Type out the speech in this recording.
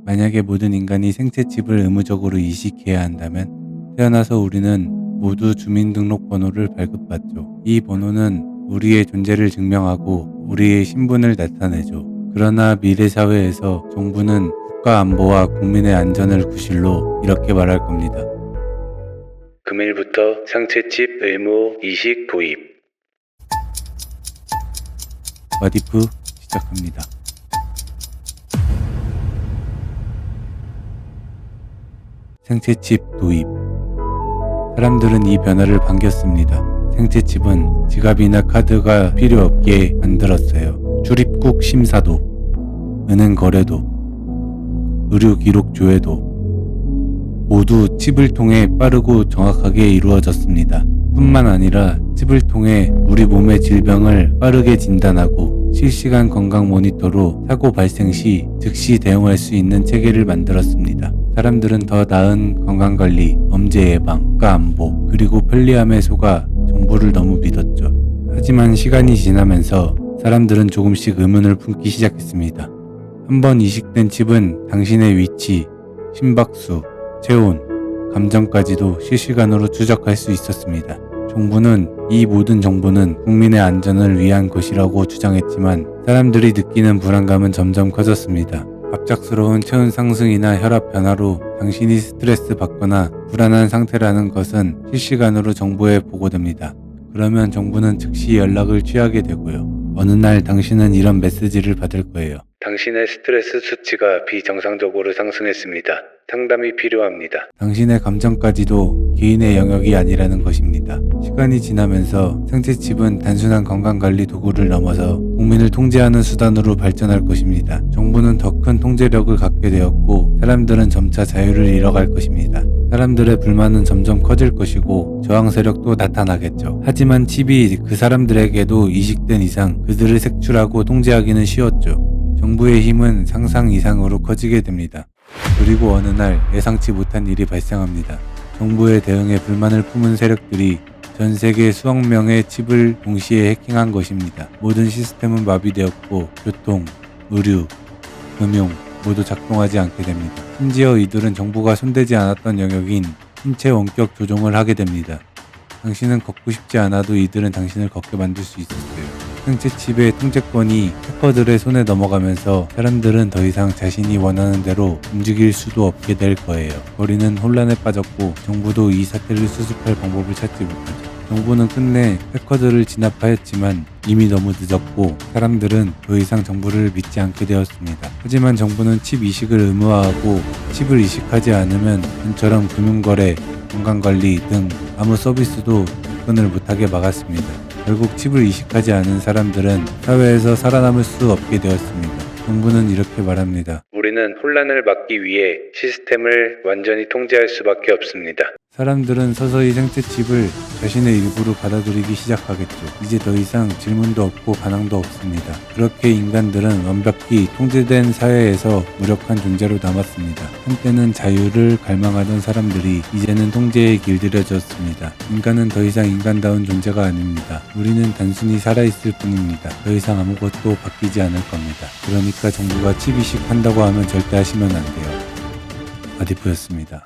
만약에 모든 인간이 생체칩을 의무적으로 이식해야 한다면 태어나서 우리는 모두 주민등록번호를 발급받죠. 이 번호는 우리의 존재를 증명하고 우리의 신분을 나타내죠. 그러나 미래 사회에서 정부는 국가 안보와 국민의 안전을 구실로 이렇게 말할 겁니다. 금일부터 상체칩 의무 이식 도입. 와디프 시작합니다. 생체칩 도입. 사람들은 이 변화를 반겼습니다. 생체칩은 지갑이나 카드가 필요 없게 만들었어요. 출입국 심사도, 은행 거래도, 의료 기록 조회도 모두 칩을 통해 빠르고 정확하게 이루어졌습니다. 뿐만 아니라 칩을 통해 우리 몸의 질병을 빠르게 진단하고 실시간 건강 모니터로 사고 발생 시 즉시 대응할 수 있는 체계를 만들었습니다. 사람들은 더 나은 건강관리, 범죄 예방, 국가 안보, 그리고 편리함에 속아 정부를 너무 믿었죠. 하지만 시간이 지나면서 사람들은 조금씩 의문을 품기 시작했습니다. 한번 이식된 칩은 당신의 위치, 심박수, 체온, 감정까지도 실시간으로 추적할 수 있었습니다. 정부는 이 모든 정보는 국민의 안전을 위한 것이라고 주장했지만 사람들이 느끼는 불안감은 점점 커졌습니다. 갑작스러운 체온 상승이나 혈압 변화로 당신이 스트레스 받거나 불안한 상태라는 것은 실시간으로 정부에 보고됩니다. 그러면 정부는 즉시 연락을 취하게 되고요. 어느 날 당신은 이런 메시지를 받을 거예요. 당신의 스트레스 수치가 비정상적으로 상승했습니다. 상담이 필요합니다. 당신의 감정까지도 개인의 영역이 아니라는 것입니다. 시간이 지나면서 생체칩은 단순한 건강관리 도구를 넘어서 국민을 통제하는 수단으로 발전할 것입니다. 정부는 더 큰 통제력을 갖게 되었고 사람들은 점차 자유를 잃어갈 것입니다. 사람들의 불만은 점점 커질 것이고 저항 세력도 나타나겠죠. 하지만 칩이 그 사람들에게도 이식된 이상 그들을 색출하고 통제하기는 쉬웠죠. 정부의 힘은 상상 이상으로 커지게 됩니다. 그리고 어느 날 예상치 못한 일이 발생합니다. 정부의 대응에 불만을 품은 세력들이 전 세계 수억 명의 칩을 동시에 해킹한 것입니다. 모든 시스템은 마비되었고 교통, 의료, 금융 모두 작동하지 않게 됩니다. 심지어 이들은 정부가 손대지 않았던 영역인 신체 원격 조종을 하게 됩니다. 당신은 걷고 싶지 않아도 이들은 당신을 걷게 만들 수 있었어요. 생체칩의 통제권이 해커들의 손에 넘어가면서 사람들은 더 이상 자신이 원하는 대로 움직일 수도 없게 될 거예요. 거리는 혼란에 빠졌고 정부도 이 사태를 수습할 방법을 찾지 못하죠. 정부는 끝내 해커들을 진압하였지만 이미 너무 늦었고 사람들은 더 이상 정부를 믿지 않게 되었습니다. 하지만 정부는 칩 이식을 의무화하고 칩을 이식하지 않으면 전처럼 금융거래, 건강관리 등 아무 서비스도 접근을 못하게 막았습니다. 결국 칩을 이식하지 않은 사람들은 사회에서 살아남을 수 없게 되었습니다. 정부는 이렇게 말합니다. 우리는 혼란을 막기 위해 시스템을 완전히 통제할 수밖에 없습니다. 사람들은 서서히 생체칩을 자신의 일부로 받아들이기 시작하겠죠. 이제 더 이상 질문도 없고 반항도 없습니다. 그렇게 인간들은 완벽히 통제된 사회에서 무력한 존재로 남았습니다. 한때는 자유를 갈망하던 사람들이 이제는 통제에 길들여졌습니다. 인간은 더 이상 인간다운 존재가 아닙니다. 우리는 단순히 살아있을 뿐입니다. 더 이상 아무것도 바뀌지 않을 겁니다. 그러니까 정부가 칩 이식한다고 하면 절대 하시면 안 돼요. 와디프였습니다.